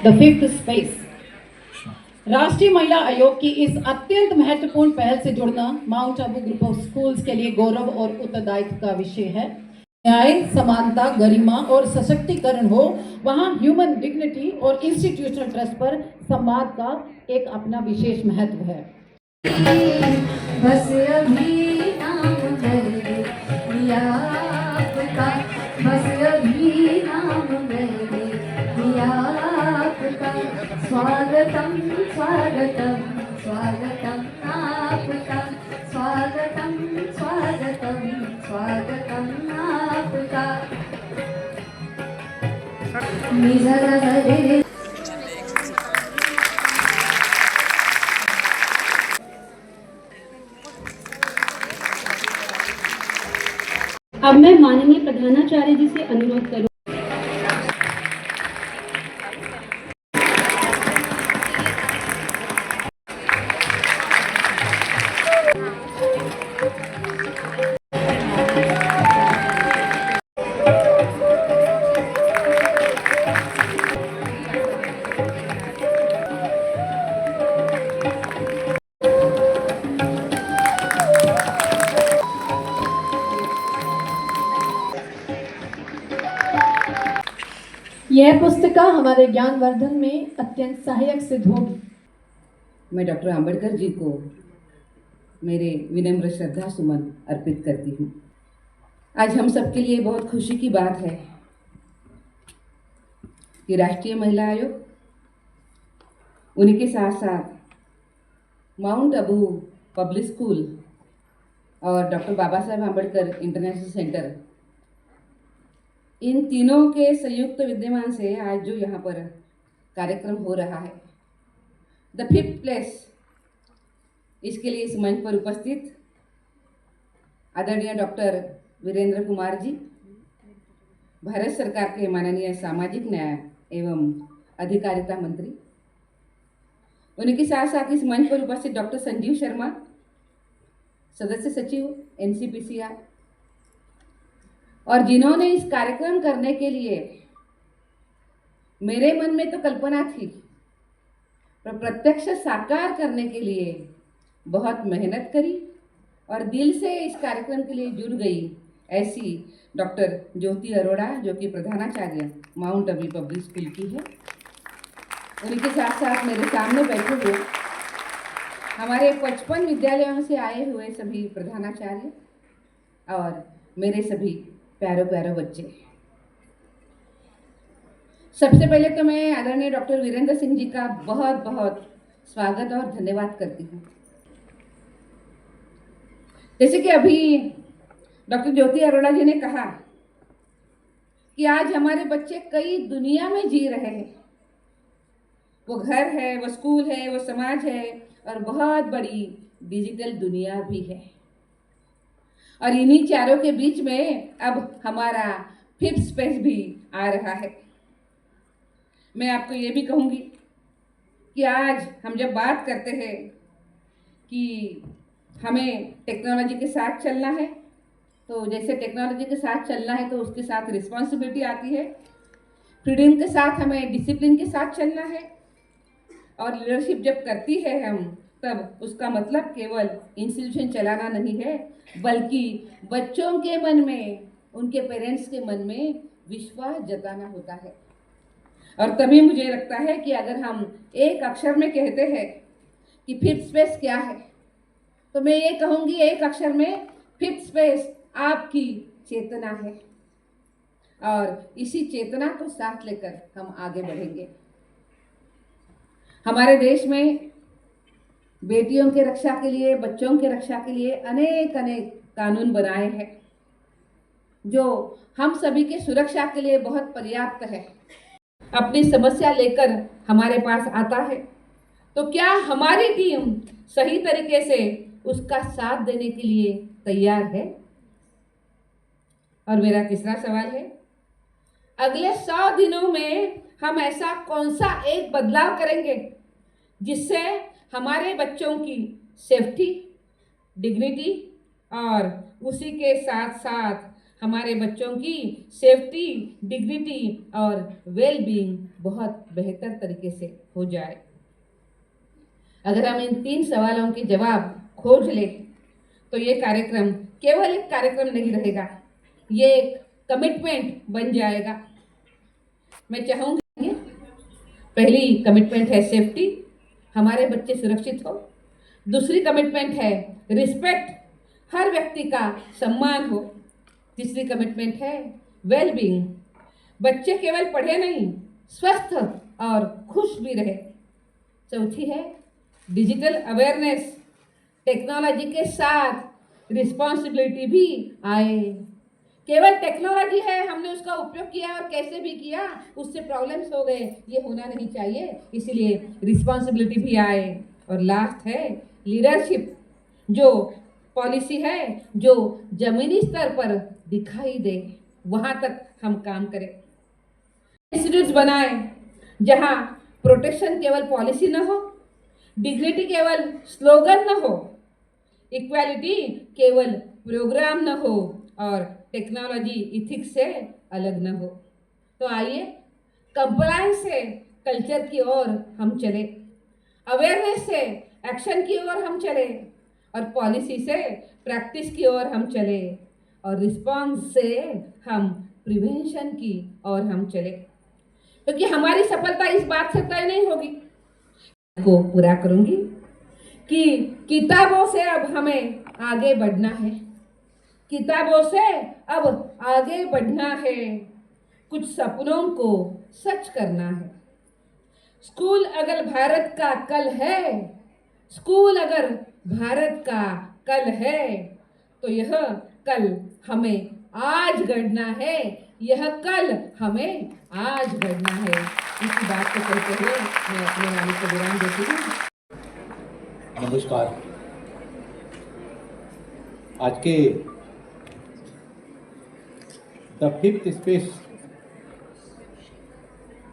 The fifth space. राष्ट्रीय महिला आयोग की इस अत्यंत महत्वपूर्ण पहल से जुड़ना mount Abu group of schools के लिए गौरव और उत्तरदायित्व का विषय है। न्याय, समानता, गरिमा और सशक्तिकरण हो, वहां ह्यूमन डिग्निटी और इंस्टीट्यूशनल ट्रस्ट पर संवाद का एक अपना विशेष महत्व है। बस अभी नाम मेरे लिया आपका, बस अभी नाम मेरे लिया आपका, स्वागतम स्वागतम स्वागतम आपका, स्वागतम स्वागतम स्वागतम आपका। अब मैं माननीय प्रधानाचार्य जी से अनुरोध करूं। यह पुस्तिका हमारे ज्ञानवर्धन में अत्यंत सहायक सिद्ध होगी। मैं डॉक्टर आंबेडकर जी को मेरे विनम्र श्रद्धा सुमन अर्पित करती हूँ। आज हम सबके लिए बहुत खुशी की बात है कि राष्ट्रीय महिला आयोग, उन्हीं के साथ साथ माउंट आबू पब्लिक स्कूल और doctor Baba Saheb Ambedkar international centre, इन तीनों के संयुक्त विद्यमान से आज जो यहाँ पर कार्यक्रम हो रहा है, द फिफ्थ प्लेस, इसके लिए इस मंच पर उपस्थित आदरणीय डॉक्टर वीरेंद्र कुमार जी, भारत सरकार के माननीय सामाजिक न्याय एवं अधिकारिता मंत्री, उन्हीं के साथ साथ इस मंच पर उपस्थित डॉक्टर संजीव शर्मा, सदस्य सचिव NCPCR, और जिन्होंने इस कार्यक्रम करने के लिए, मेरे मन में तो कल्पना थी, पर प्रत्यक्ष साकार करने के लिए बहुत मेहनत करी और दिल से इस कार्यक्रम के लिए जुड़ गई, ऐसी डॉक्टर ज्योति अरोड़ा, जो कि प्रधानाचार्य माउंट आबू पब्लिक स्कूल की है। उनके साथ साथ मेरे सामने बैठे हुए हमारे 55 विद्यालयों से आए हुए सभी प्रधानाचार्य और मेरे सभी प्यारो प्यारो बच्चे। सबसे पहले तो मैं आदरणीय डॉक्टर वीरेंद्र सिंह जी का बहुत बहुत स्वागत और धन्यवाद करती हूँ। जैसे कि अभी डॉक्टर ज्योति अरोड़ा जी ने कहा कि आज हमारे बच्चे कई दुनिया में जी रहे हैं। वो घर है, वो स्कूल है, वो समाज है और बहुत बड़ी डिजिटल दुनिया भी है। और इन्हीं चारों के बीच में अब हमारा फिफ्थ स्पेस भी आ रहा है। मैं आपको ये भी कहूँगी कि आज हम जब बात करते हैं कि हमें टेक्नोलॉजी के साथ चलना है, तो जैसे टेक्नोलॉजी के साथ चलना है तो उसके साथ रिस्पॉन्सिबिलिटी आती है। फ्रीडम के साथ हमें डिसिप्लिन के साथ चलना है। और लीडरशिप जब करती है हम, तब उसका मतलब केवल इंस्टीट्यूशन चलाना नहीं है, बल्कि बच्चों के मन में, उनके पेरेंट्स के मन में विश्वास जताना होता है। और तभी मुझे लगता है कि अगर हम एक अक्षर में कहते हैं कि फिफ्थ स्पेस क्या है, तो मैं ये कहूँगी एक अक्षर में, फिफ्थ स्पेस आपकी चेतना है। और इसी चेतना को साथ लेकर हम आगे बढ़ेंगे। हमारे देश में बेटियों के रक्षा के लिए, बच्चों के रक्षा के लिए अनेक अनेक कानून बनाए हैं, जो हम सभी के सुरक्षा के लिए बहुत पर्याप्त है। अपनी समस्या लेकर हमारे पास आता है, तो क्या हमारी टीम सही तरीके से उसका साथ देने के लिए तैयार है? और मेरा तीसरा सवाल है, अगले 100 दिनों में हम ऐसा कौन सा एक बदलाव करेंगे जिससे हमारे बच्चों की सेफ्टी, डिग्निटी और उसी के साथ साथ हमारे बच्चों की सेफ्टी, डिग्निटी और वेल बीइंग बहुत बेहतर तरीके से हो जाए। अगर हम इन 3 सवालों के जवाब खोज लें तो ये कार्यक्रम केवल एक कार्यक्रम नहीं रहेगा, ये एक कमिटमेंट बन जाएगा। मैं चाहूंगी पहली कमिटमेंट है सेफ्टी, हमारे बच्चे सुरक्षित हो। दूसरी कमिटमेंट है रिस्पेक्ट, हर व्यक्ति का सम्मान हो। तीसरी कमिटमेंट है वेल बीइंग, बच्चे केवल पढ़े नहीं, स्वस्थ और खुश भी रहे। चौथी है डिजिटल अवेयरनेस, टेक्नोलॉजी के साथ रिस्पॉन्सिबिलिटी भी आए। केवल टेक्नोलॉजी है, हमने उसका उपयोग किया और कैसे भी किया, उससे प्रॉब्लम्स हो गए, ये होना नहीं चाहिए, इसीलिए रिस्पॉन्सिबिलिटी भी आए। और लास्ट है लीडरशिप, जो पॉलिसी है जो जमीनी स्तर पर दिखाई दे, वहाँ तक हम काम करें। इंस्टीट्यूट्स बनाए जहाँ प्रोटेक्शन केवल पॉलिसी न हो, डिग्निटी केवल स्लोगन न हो, इक्वालिटी केवल प्रोग्राम न हो और टेक्नोलॉजी इथिक्स से अलग न हो। तो आइए कंप्लायंस से कल्चर की ओर हम चले, अवेयरनेस से एक्शन की ओर हम चले और पॉलिसी से प्रैक्टिस की ओर हम चले और रिस्पॉन्स से हम प्रिवेंशन की ओर हम चले, क्योंकि हमारी सफलता इस बात से तय नहीं होगी। को पूरा करूंगी कि किताबों से अब हमें आगे बढ़ना है, किताबों से अब आगे बढ़ना है, कुछ सपनों को सच करना है। स्कूल अगर भारत का कल है, स्कूल अगर भारत का कल है, तो यह कल हमें आज गढ़ना है, यह कल हमें आज गढ़ना है। इसी बात को कहते हुए मैं अपने वाणी को विराम देती हूँ। नमस्कार। आज के द फिफ्थ स्पेस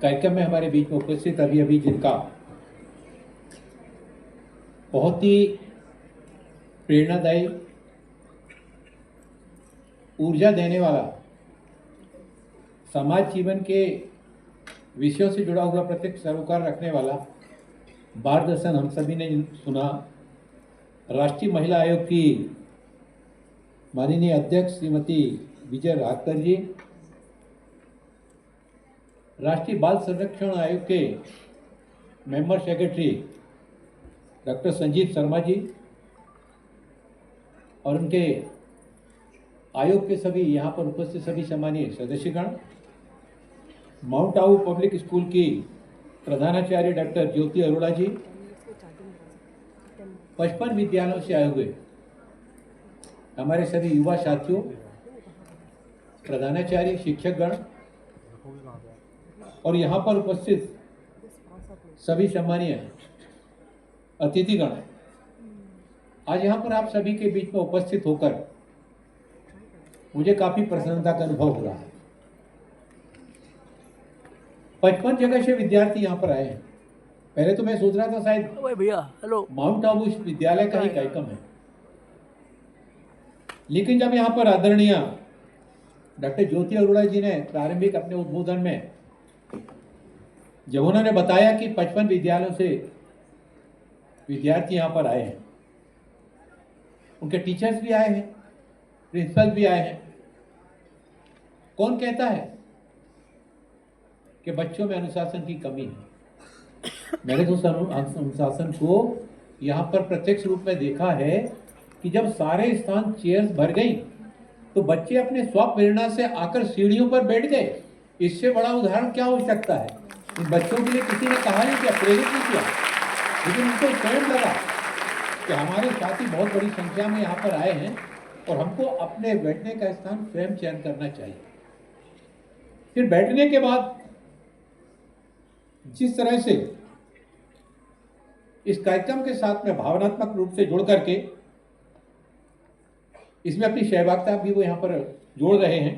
कार्यक्रम में हमारे बीच में उपस्थित अभी जिनका बहुत ही प्रेरणादायी, ऊर्जा देने वाला, समाज जीवन के विषयों से जुड़ा हुआ प्रत्यक्ष सरोकार रखने वाला मार्गदर्शन हम सभी ने सुना। राष्ट्रीय महिला आयोग की माननीय अध्यक्ष श्रीमती विजय राहकर जी, राष्ट्रीय बाल संरक्षण आयोग के member secretary doctor Sanjeev Sharma ji और उनके आयोग के सभी यहाँ पर उपस्थित सभी सम्मानीय सदस्यगण, माउंट आबू पब्लिक स्कूल की प्रधानाचार्य डॉक्टर ज्योति अरोड़ा जी, 55 विद्यालयों से आए हुए हमारे सभी युवा साथियों, प्रधानाचार्य, शिक्षकगण और यहाँ पर उपस्थित सभी सम्मानीय अतिथिगण, आज यहाँ पर आप सभी के बीच में उपस्थित होकर मुझे काफी प्रसन्नता का अनुभव हो रहा है। 55 जगह से विद्यार्थी यहाँ पर आए हैं। पहले तो मैं सोच रहा था शायद माउंट आबू विद्यालय का ही कार्यक्रम है, लेकिन जब यहाँ पर आदरणीय डॉक्टर ज्योति अरोड़ा जी ने प्रारंभिक अपने उद्बोधन में जब उन्होंने बताया कि 55 विद्यालयों से विद्यार्थी यहाँ पर आए हैं, उनके टीचर्स भी आए हैं, प्रिंसिपल भी आए हैं, कौन कहता है कि बच्चों में अनुशासन की कमी है? मैंने तो अनुशासन को यहाँ पर प्रत्यक्ष रूप में देखा है कि जब सारे स्थान चेयर्स भर गई तो बच्चे अपने स्वप्रेरणा से आकर सीढ़ियों पर बैठ गए। इससे बड़ा उदाहरण क्या हो सकता है? इन बच्चों के लिए किसी ने कहा नहीं किया, प्रेरित नहीं किया, लेकिन उनको स्वयं लगा कि हमारे साथी बहुत बड़ी संख्या में यहाँ पर आए हैं और हमको अपने बैठने का स्थान स्वयं चयन करना चाहिए। फिर बैठने के बाद जिस तरह से इस कार्यक्रम के साथ में भावनात्मक रूप से जुड़ करके इसमें अपनी सहभागिता भी वो यहाँ पर जोड़ रहे हैं।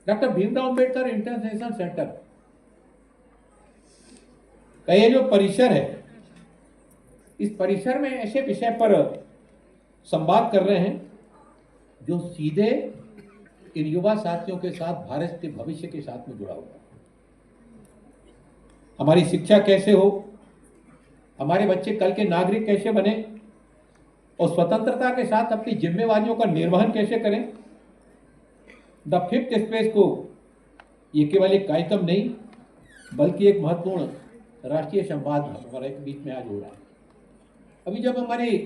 Doctor Bhimrao Ambedkar international centre का ये जो परिसर है, इस परिसर में ऐसे विषय पर संवाद कर रहे हैं जो सीधे इन युवा साथियों के साथ भारत के भविष्य के साथ में जुड़ा हुआ है। हमारी शिक्षा कैसे हो, हमारे बच्चे कल के नागरिक कैसे बने और स्वतंत्रता के साथ अपनी जिम्मेवारियों का निर्वहन कैसे करें। द फिफ्थ स्पेस को ये केवल एक कार्यक्रम नहीं बल्कि एक महत्वपूर्ण राष्ट्रीय संवाद हमारे बीच में आज हो रहा है। अभी जब हमारी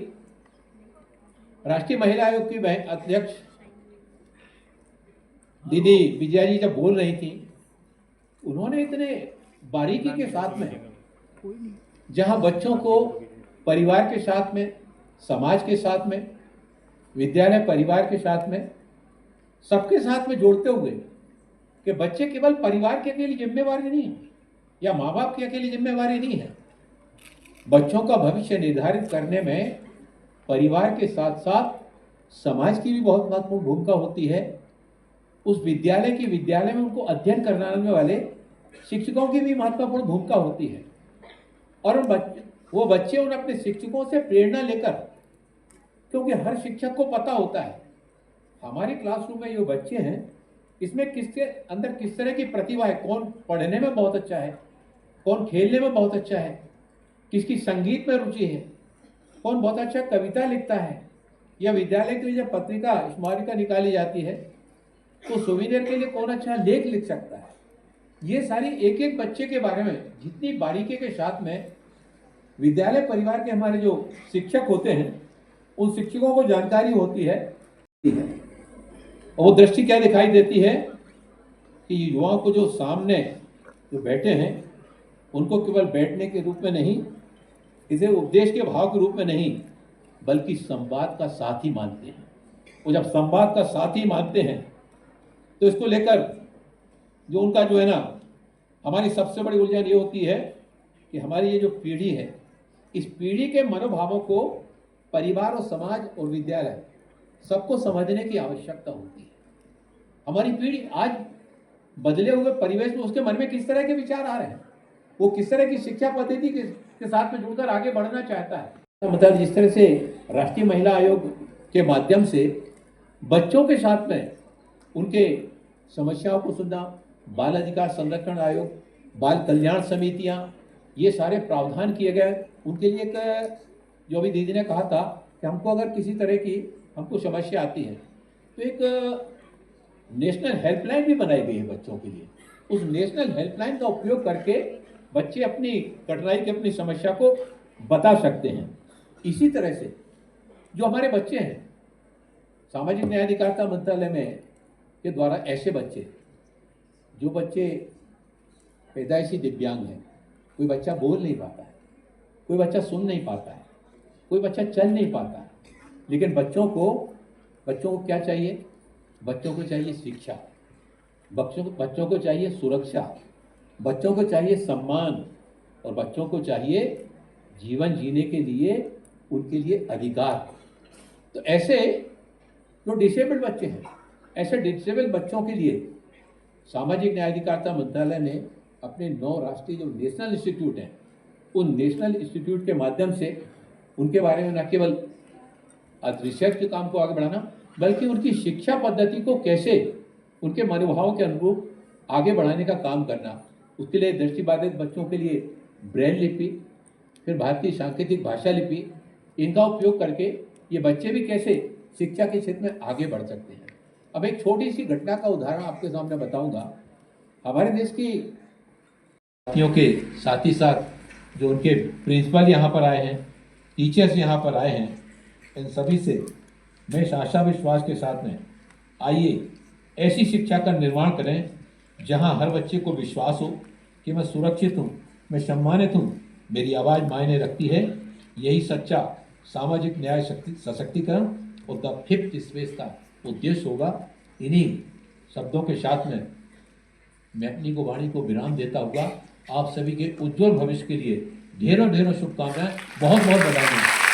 राष्ट्रीय महिला आयोग की अध्यक्ष दीदी विजया जी जब बोल रही थी, उन्होंने इतने बारीकी के साथ में जहां बच्चों को परिवार के साथ में, समाज के साथ में, विद्यालय परिवार के साथ में, सबके साथ में जोड़ते हुए कि बच्चे केवल परिवार की अकेली जिम्मेवारी नहीं है या माँ बाप की अकेली जिम्मेवारी नहीं है। बच्चों का भविष्य निर्धारित करने में परिवार के साथ साथ समाज की भी बहुत महत्वपूर्ण भूमिका होती है। उस विद्यालय में उनको अध्ययन कराने वाले शिक्षकों की भी महत्वपूर्ण भूमिका होती है। और वो बच्चे उन अपने शिक्षकों से प्रेरणा लेकर, क्योंकि हर शिक्षक को पता होता है हमारे क्लासरूम में जो बच्चे हैं इसमें किसके अंदर किस तरह की प्रतिभा है, कौन पढ़ने में बहुत अच्छा है, कौन खेलने में बहुत अच्छा है, किसकी संगीत में रुचि है, कौन बहुत अच्छा कविता लिखता है, या विद्यालय के लिए जब पत्रिका स्मारिका निकाली जाती है तो सुविनर के लिए कौन अच्छा लेख लिख सकता है। ये सारी एक एक बच्चे के बारे में जितनी बारीकी के साथ में विद्यालय परिवार के हमारे जो शिक्षक होते हैं उन शिक्षकों को जानकारी होती है। और वो दृष्टि क्या दिखाई देती है कि युवाओं को जो सामने जो बैठे हैं उनको केवल बैठने के रूप में नहीं, इसे उपदेश के भाव के रूप में नहीं, बल्कि संवाद का साथी मानते हैं। वो जब संवाद का साथी मानते हैं तो इसको लेकर जो उनका जो है ना, हमारी सबसे बड़ी उलझन ये होती है कि हमारी ये जो पीढ़ी है, इस पीढ़ी के मनोभावों को परिवार और समाज और विद्यालय सबको समझने की आवश्यकता होती है। हमारी पीढ़ी आज बदले हुए परिवेश में उसके मन में किस तरह के विचार आ रहे हैं, वो किस तरह की शिक्षा पद्धति के साथ में जुड़कर आगे बढ़ना चाहता है। मतलब जिस तरह से राष्ट्रीय महिला आयोग के माध्यम से बच्चों के साथ में उनके समस्याओं को सुनना, बाल अधिकार संरक्षण आयोग, बाल कल्याण समितियां, ये सारे प्रावधान किए गए। उनके लिए एक जो अभी दीदी ने कहा था कि हमको अगर किसी तरह की हमको समस्या आती है तो एक नेशनल हेल्पलाइन भी बनाई गई है बच्चों के लिए। उस नेशनल हेल्पलाइन का उपयोग करके बच्चे अपनी कठिनाई की, अपनी समस्या को बता सकते हैं। इसी तरह से जो हमारे बच्चे हैं, सामाजिक न्याय अधिकारिता मंत्रालय में के द्वारा ऐसे बच्चे जो बच्चे पैदाइशी दिव्यांग हैं, कोई बच्चा बोल नहीं पाता है, कोई बच्चा सुन नहीं पाता है, कोई बच्चा चल नहीं पाता है, लेकिन बच्चों को क्या चाहिए? बच्चों को चाहिए शिक्षा, बच्चों को चाहिए सुरक्षा, बच्चों को चाहिए सम्मान और बच्चों को चाहिए जीवन जीने के लिए उनके लिए अधिकार। तो ऐसे जो डिसेबल्ड बच्चे हैं, ऐसे डिसेबल्ड बच्चों के लिए सामाजिक न्याय अधिकारिता मंत्रालय ने अपने 9 राष्ट्रीय जो नेशनल इंस्टीट्यूट हैं, उन नेशनल इंस्टीट्यूट के माध्यम से उनके बारे में न केवल रिसर्च के काम को आगे बढ़ाना, बल्कि उनकी शिक्षा पद्धति को कैसे उनके मनोभावों के अनुरूप आगे बढ़ाने का काम करना। उसके लिए दृष्टिबाधित बच्चों के लिए ब्रेल लिपि, फिर भारतीय सांकेतिक भाषा लिपि, इनका उपयोग करके ये बच्चे भी कैसे शिक्षा के क्षेत्र में आगे बढ़ सकते हैं। अब एक छोटी सी घटना का उदाहरण आपके सामने बताऊंगा। हमारे देश की साथियों के साथ ही साथ जो उनके प्रिंसिपल यहाँ पर आए हैं, टीचर्स यहाँ पर आए हैं, इन सभी से मैं इस आशा विश्वास के साथ में आइए ऐसी शिक्षा का निर्माण करें जहाँ हर बच्चे को विश्वास हो कि मैं सुरक्षित हूँ, मैं सम्मानित हूँ, मेरी आवाज़ मायने रखती है। यही सच्चा सामाजिक न्याय सशक्तिकरण और द फिफ्थ स्पेस का उद्देश्य होगा। इन्हीं शब्दों के साथ में मैं अपनी वाणी को विराम देता हुआ आप सभी के उज्जवल भविष्य के लिए ढेरों ढेरों शुभकामनाएं, बहुत बहुत बधाई।